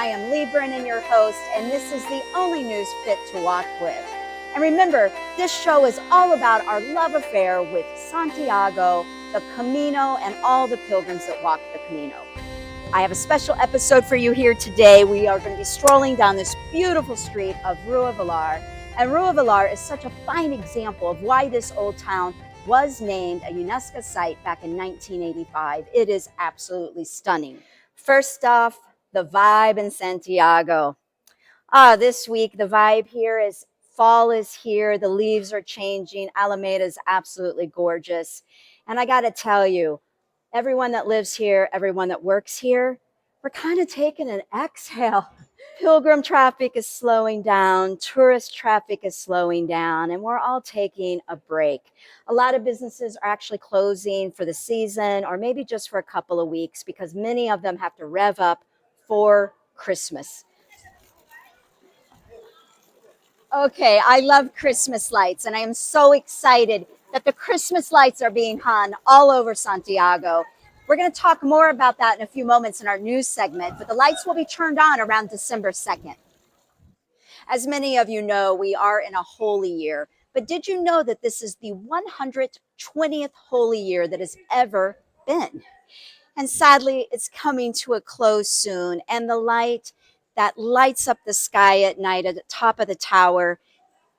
I am Leigh Brennan, your host, and this is the only news fit to walk with. And remember, this show is all about our love affair with Santiago, the Camino, and all the pilgrims that walk the Camino. I have a special episode for you here today. We are going to be strolling down this beautiful street of Rua Vilar. And Rua Vilar is such a fine example of why this old town was named a UNESCO site back in 1985. It is absolutely stunning. First off, the vibe in Santiago. This week, the vibe here is fall is here. The leaves are changing. Alameda is absolutely gorgeous. And I got to tell you, everyone that lives here, everyone that works here, we're kind of taking an exhale. Pilgrim traffic is slowing down, tourist traffic is slowing down, and we're all taking a break. A lot of businesses are actually closing for the season or maybe just for a couple of weeks because many of them have to rev up for Christmas. Okay, I love Christmas lights, and I am so excited that the Christmas lights are being hung all over Santiago. We're going to talk more about that in a few moments in our news segment, but the lights will be turned on around December 2nd. As many of you know, we are in a holy year, but did you know that this is the 120th holy year that has ever been? And sadly, it's coming to a close soon, and the light that lights up the sky at night at the top of the tower,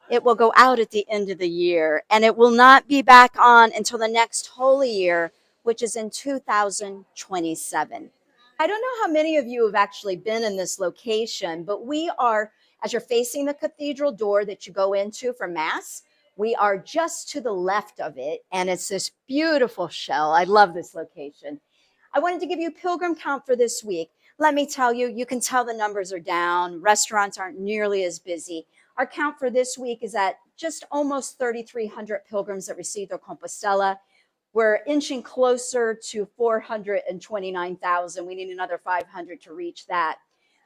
it will go out at the end of the year, and it will not be back on until the next holy year, which is in 2027. I don't know how many of you have actually been in this location, but we are, as you're facing the cathedral door that you go into for Mass, we are just to the left of it, and it's this beautiful shell. I love this location. I wanted to give you a pilgrim count for this week. Let me tell you, you can tell the numbers are down. Restaurants aren't nearly as busy. Our count for this week is at just almost 3,300 pilgrims that received their Compostela. We're inching closer to 429,000. We need another 500 to reach that.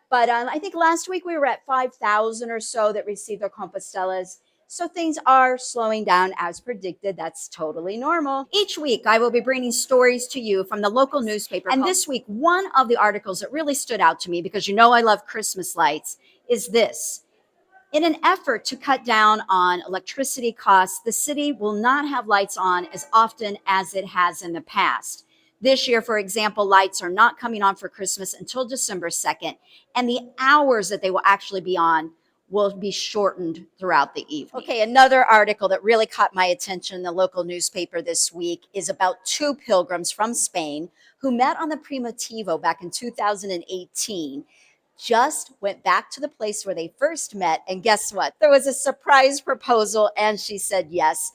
But I think last week we were at 5,000 or so that received their Compostelas. So things are slowing down as predicted. That's totally normal. Each week, I will be bringing stories to you from the local newspaper. And this week, one of the articles that really stood out to me, because you know I love Christmas lights, is this. In an effort to cut down on electricity costs, the city will not have lights on as often as it has in the past. This year, for example, lights are not coming on for Christmas until December 2nd, and the hours that they will actually be on will be shortened throughout the evening. Okay, another article that really caught my attention in the local newspaper this week is about two pilgrims from Spain who met on the Primitivo back in 2018, just went back to the place where they first met, and guess what? There was a surprise proposal, and she said yes.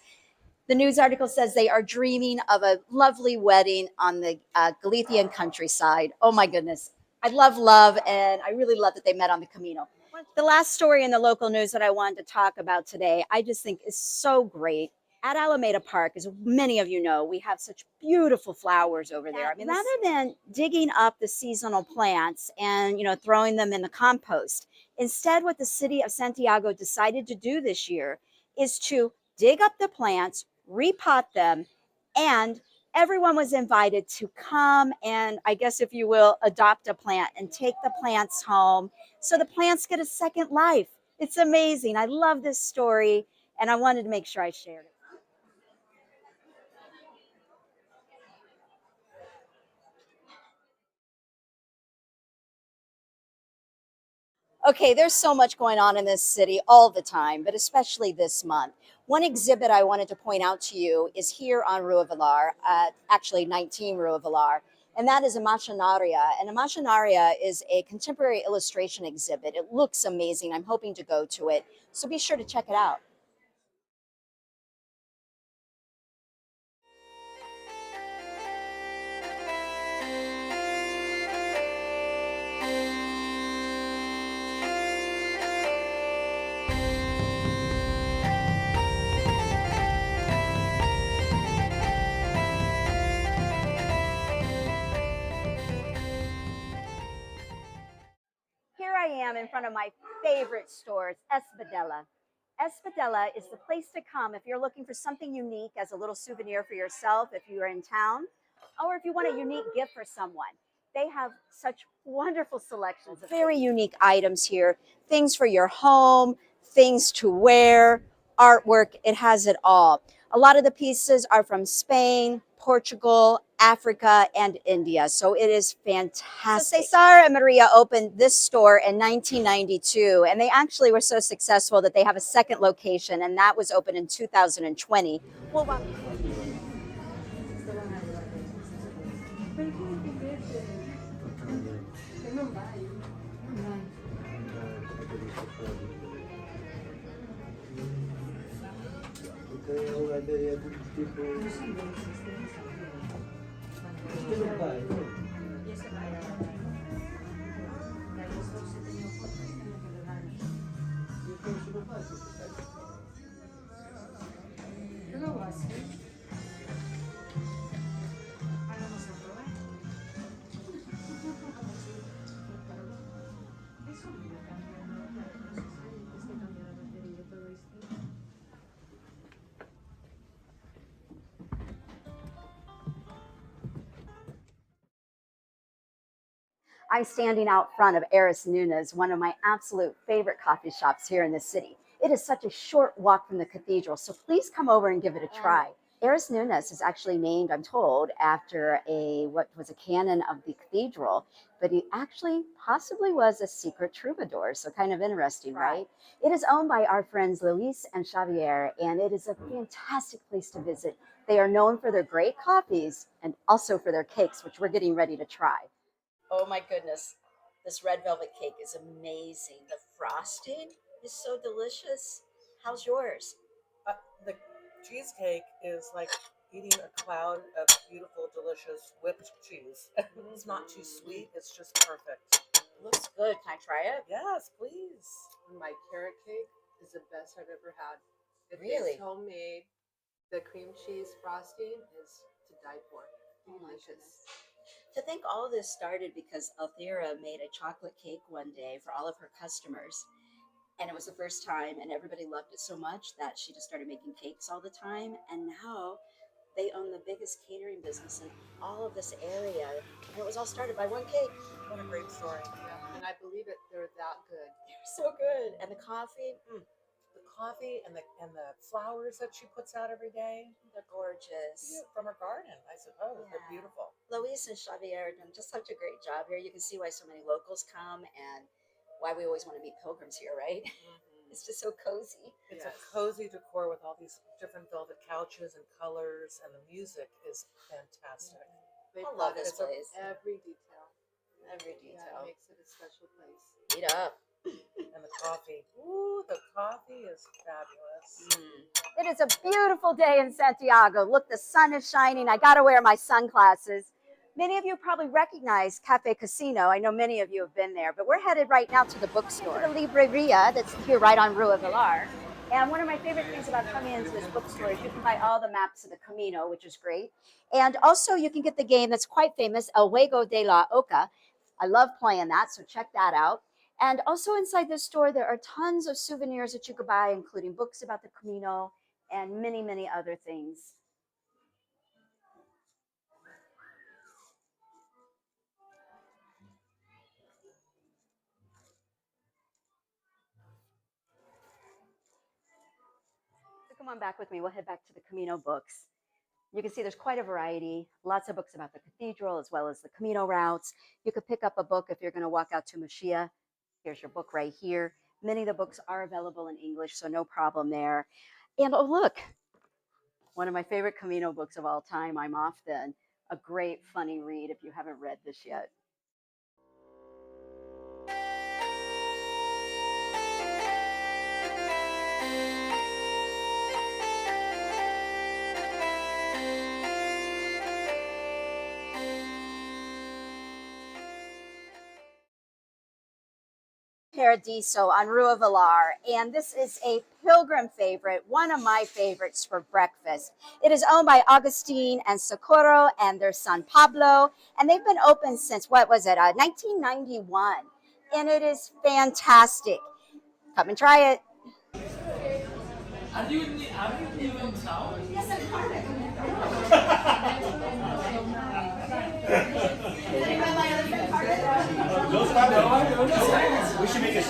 The news article says they are dreaming of a lovely wedding on the Galician countryside. Oh my goodness. I love love, and I really love that they met on the Camino. The last story in the local news that I wanted to talk about today, I just think is so great. At Alameda Park, as many of you know, we have such beautiful flowers over there. I mean, rather than digging up the seasonal plants and, throwing them in the compost, instead what the city of Santiago decided to do this year is to dig up the plants, repot them, and everyone was invited to come and, I guess, if you will, adopt a plant and take the plants home. So the plants get a second life. It's amazing. I love this story, and I wanted to make sure I shared it. Okay, there's so much going on in this city all the time, but especially this month. One exhibit I wanted to point out to you is here on Rua Vilar, actually 19 Rua Vilar, and that is a Machonaria. And a Machonaria is a contemporary illustration exhibit. It looks amazing. I'm hoping to go to it, so be sure to check it out. Here I am in front of my favorite stores, Espedala. Espedala is the place to come if you're looking for something unique as a little souvenir for yourself if you are in town, or if you want a unique gift for someone. They have such wonderful selections of very unique items here, things for your home, things to wear, artwork. It has it all. A lot of the pieces are from Spain, Portugal, Africa, and India. So it is fantastic. So Cesar and Maria opened this store in 1992, and they actually were so successful that they have a second location, and that was opened in 2020. Well, I'm standing out front of Airas Nunes, one of my absolute favorite coffee shops here in the city. It is such a short walk from the cathedral, so please come over and give it a try. Airas Nunes is actually named, I'm told, after what was a canon of the cathedral, but he actually possibly was a secret troubadour, so kind of interesting, right? It is owned by our friends Leigh and Xavier, and it is a fantastic place to visit. They are known for their great coffees and also for their cakes, which we're getting ready to try. Oh my goodness. This red velvet cake is amazing. The frosting is so delicious. How's yours? The cheesecake is like eating a cloud of beautiful, delicious whipped cheese. It's not too sweet. It's just perfect. Looks good. Can I try it? Yes, please. My carrot cake is the best I've ever had. Really? It's homemade. The cream cheese frosting is to die for. Oh my goodness. To think all of this started because Althea made a chocolate cake one day for all of her customers. And it was the first time, and everybody loved it so much that she just started making cakes all the time. And now they own the biggest catering business in all of this area. And it was all started by one cake. What a great story. Yeah, and I believe it. They're that good. They're so good. And the coffee, the coffee and the flowers that she puts out every day. They're gorgeous. Yeah, from her garden, I suppose. Yeah. They're beautiful. Louise and Xavier are doing just such a great job here. You can see why so many locals come and why we always want to meet pilgrims here, right? Mm-hmm. It's just so cozy. It's a cozy decor with all these different velvet couches and colors, and the music is fantastic. I love this place. Every detail. Every detail. Yeah, it makes it a special place. Eat up. And the coffee. Ooh, the coffee is fabulous. It is a beautiful day in Santiago. Look, the sun is shining. I got to wear my sunglasses. Many of you probably recognize Cafe Casino. I know many of you have been there, but we're headed right now to the bookstore, the Libraria that's here right on Rua Vilar. And one of my favorite things about coming into this bookstore is you can buy all the maps of the Camino, which is great. And also you can get the game that's quite famous, El Juego de la Oca. I love playing that, so check that out. And also inside this store, there are tons of souvenirs that you could buy, including books about the Camino and many, many other things. So come on back with me. We'll head back to the Camino books. You can see there's quite a variety, lots of books about the cathedral as well as the Camino routes. You could pick up a book if you're going to walk out to Muxia. Here's your book right here. Many of the books are available in English, so no problem there. And oh, look, one of my favorite Camino books of all time. I'm often a great funny read if you haven't read this yet. Paradiso on Rua Vilar, and this is a pilgrim favorite, one of my favorites for breakfast. It is owned by Augustine and Socorro and their son Pablo, and they've been open since, 1991, and it is fantastic. Come and try it. Are you in town? Yes, I'm part of it.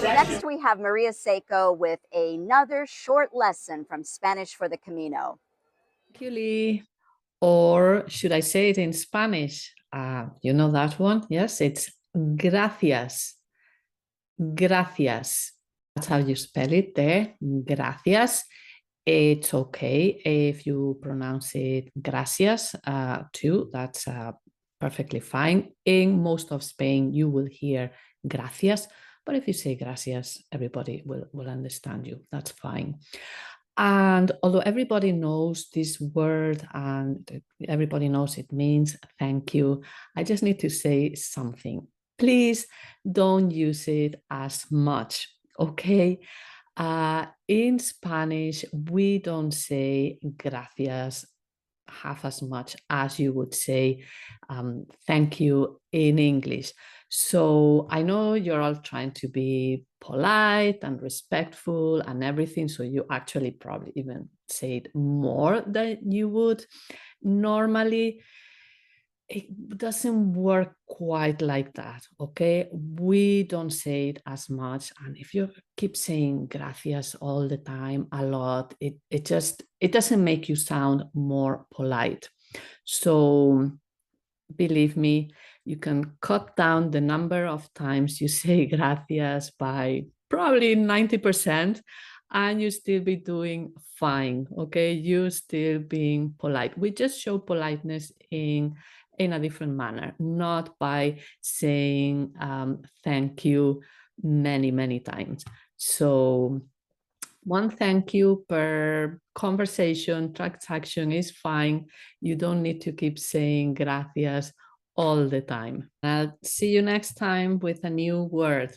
Next, we have Maria Seco with another short lesson from Spanish for the Camino. Thank you, Leigh. Or should I say it in Spanish? You know that one? Yes, it's gracias. Gracias. That's how you spell it there. Gracias. It's okay if you pronounce it gracias too. That's perfectly fine. In most of Spain, you will hear gracias. But if you say gracias, everybody will understand you. That's fine. And although everybody knows this word and everybody knows it means thank you, I just need to say something. Please don't use it as much, okay? In Spanish, we don't say gracias half as much as you would say thank you in English. So I know you're all trying to be polite and respectful and everything. So you actually probably even say it more than you would normally. It doesn't work quite like that, okay? We don't say it as much. And if you keep saying gracias all the time, a lot, it doesn't make you sound more polite. So believe me, you can cut down the number of times you say gracias by probably 90%, and you still be doing fine, okay? You still being polite. We just show politeness in a different manner, not by saying thank you many times. So one thank you per conversation, transaction is fine. You don't need to keep saying gracias all the time. I'll see you next time with a new word.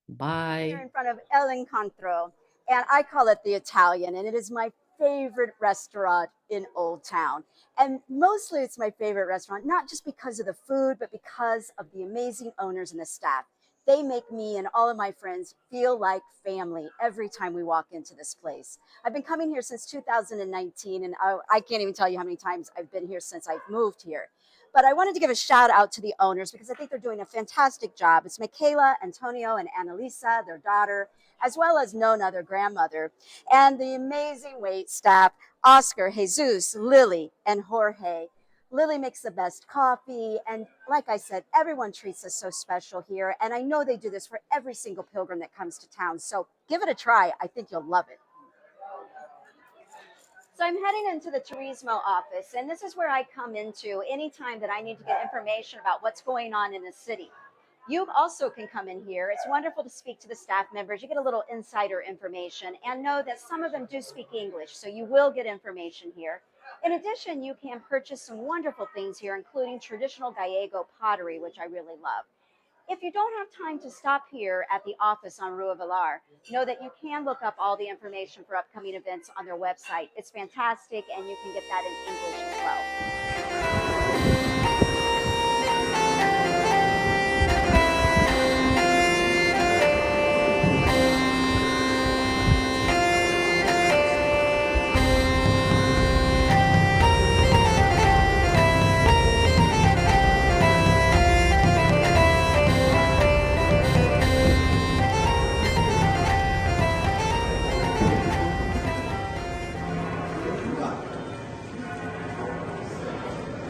Bye. Here in front of El Incontro, and I call it the Italian, and it is my favorite restaurant in Old Town. And mostly it's my favorite restaurant, not just because of the food, but because of the amazing owners and the staff. They make me and all of my friends feel like family every time we walk into this place. I've been coming here since 2019, and I can't even tell you how many times I've been here since I've moved here. But I wanted to give a shout out to the owners because I think they're doing a fantastic job. It's Michaela, Antonio, and Annalisa, their daughter, as well as Nona, their grandmother, and the amazing wait staff, Oscar, Jesus, Lily, and Jorge. Lily makes the best coffee, and like I said, everyone treats us so special here, and I know they do this for every single pilgrim that comes to town, so give it a try. I think you'll love it. So I'm heading into the Turismo office, and this is where I come into anytime that I need to get information about what's going on in the city. You also can come in here. It's wonderful to speak to the staff members. You get a little insider information and know that some of them do speak English, so you will get information here. In addition, you can purchase some wonderful things here, including traditional Gallego pottery, which I really love. If you don't have time to stop here at the office on Rua Vilar, know that you can look up all the information for upcoming events on their website. It's fantastic, and you can get that in English as well.